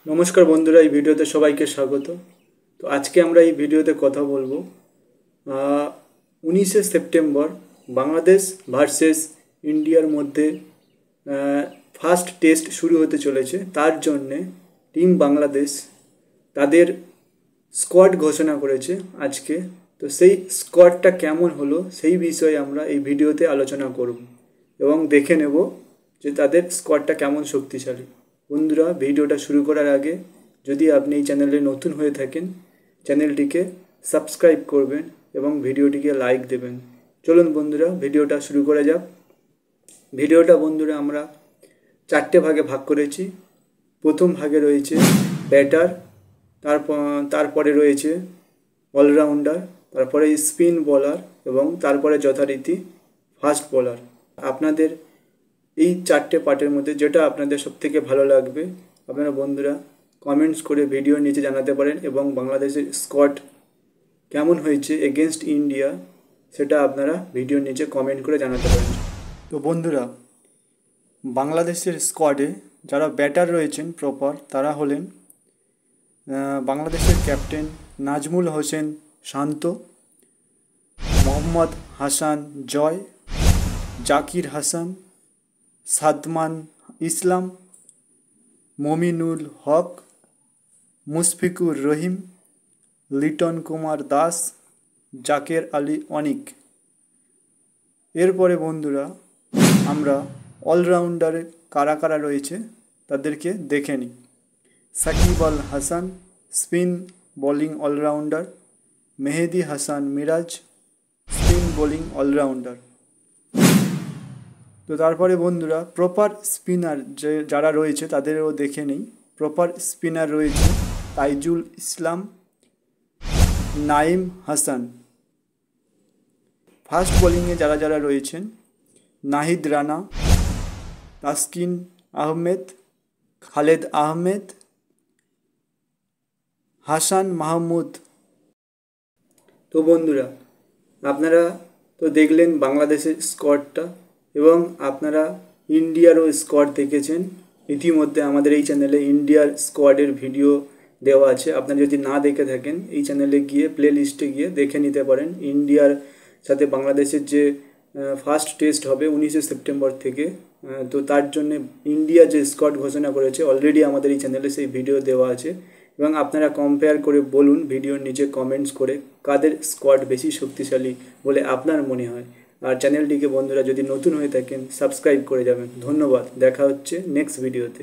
নমস্কার বন্ধুরা, এই ভিডিওতে সবাইকে স্বাগত। তো আজকে আমরা এই ভিডিওতে কথা বলবো 19শে সেপ্টেম্বর বাংলাদেশ ভার্সেস ইন্ডিয়ার মধ্যে ফার্স্ট টেস্ট শুরু হতে চলেছে। তার জন্যে টিম বাংলাদেশ তাদের স্কোয়াড ঘোষণা করেছে আজকে। তো সেই স্কোয়াডটা কেমন হলো সেই বিষয়ে আমরা এই ভিডিওতে আলোচনা করব এবং দেখে নেব যে তাদের স্কোয়াডটা কেমন শক্তিশালী। বন্ধুরা, ভিডিওটা শুরু করার আগে যদি আপনি এই চ্যানেলে নতুন হয়ে থাকেন, চ্যানেলটিকে সাবস্ক্রাইব করবেন এবং ভিডিওটিকে লাইক দেবেন। চলুন বন্ধুরা, ভিডিওটা শুরু করা যাক। ভিডিওটা বন্ধুরা আমরা 4টে ভাগে ভাগ করেছি। প্রথম ভাগে রয়েছে ব্যাটার, তারপরে রয়েছে অলরাউন্ডার, তারপরে স্পিন বোলার এবং তারপরে যথারীতি ফাস্ট বোলার। আপনাদের এই 4টে পার্টের মধ্যে যেটা আপনাদের সবথেকে ভালো লাগবে আপনারা বন্ধুরা কমেন্টস করে ভিডিওর নিচে জানাতে পারেন এবং বাংলাদেশের স্কোয়াড কেমন হয়েছে এগেনস্ট ইন্ডিয়া সেটা আপনারা ভিডিওর নিচে কমেন্ট করে জানাতে পারেন। তো বন্ধুরা, বাংলাদেশের স্কোয়াডে যারা ব্যাটার রয়েছেন প্রপার তারা হলেন বাংলাদেশের ক্যাপ্টেন নাজমুল হোসেন শান্ত, মোহাম্মদ হাসান জয়, জাকির হাসান, সাদমান ইসলাম, মমিনুল হক, মুশফিকুর রহিম, লিটন কুমার দাস, জাকের আলী অনিক। এরপরে বন্ধুরা আমরা অলরাউন্ডারে কারা কারা রয়েছে তাদেরকে দেখে নিই। Shakib Al Hasan spin bowling allrounder, Mehedi Hasan Miraz spin bowling allrounder. তো তারপরে বন্ধুরা প্রপার স্পিনার যারা রয়েছে তাদেরও দেখে নিই। প্রপার স্পিনার রয়েছে তাইজুল ইসলাম, নাইম হাসান। ফাস্ট বোলিংয়ে যারা যারা রয়েছেন নাহিদ রানা, তাসকিন আহমেদ, খালেদ আহমেদ, হাসান মাহমুদ। তো বন্ধুরা আপনারা তো দেখলেন বাংলাদেশের স্কোয়াডটা এবং আপনারা ইন্ডিয়ারও স্কোয়াড দেখেছেন। ইতিমধ্যে আমাদের এই চ্যানেলে ইন্ডিয়ার স্কোয়াডের ভিডিও দেওয়া আছে। আপনারা যদি না দেখে থাকেন এই চ্যানেলে গিয়ে প্লে লিস্টে গিয়ে দেখে নিতে পারেন। ইন্ডিয়ার সাথে বাংলাদেশের যে ফার্স্ট টেস্ট হবে 19শে সেপ্টেম্বর থেকে, তো তার জন্য ইন্ডিয়া যে স্কোয়াড ঘোষণা করেছে অলরেডি আমাদের এই চ্যানেলে সেই ভিডিও দেওয়া আছে এবং আপনারা কম্পেয়ার করে বলুন ভিডিওর নিচে কমেন্টস করে কাদের স্কোয়াড বেশি শক্তিশালী বলে আপনার মনে হয়। আর চ্যানেলটিকে বন্ধুরা যদি নতুন হয়ে থাকেন সাবস্ক্রাইব করে যাবেন। ধন্যবাদ, দেখা হচ্ছে নেক্সট ভিডিওতে।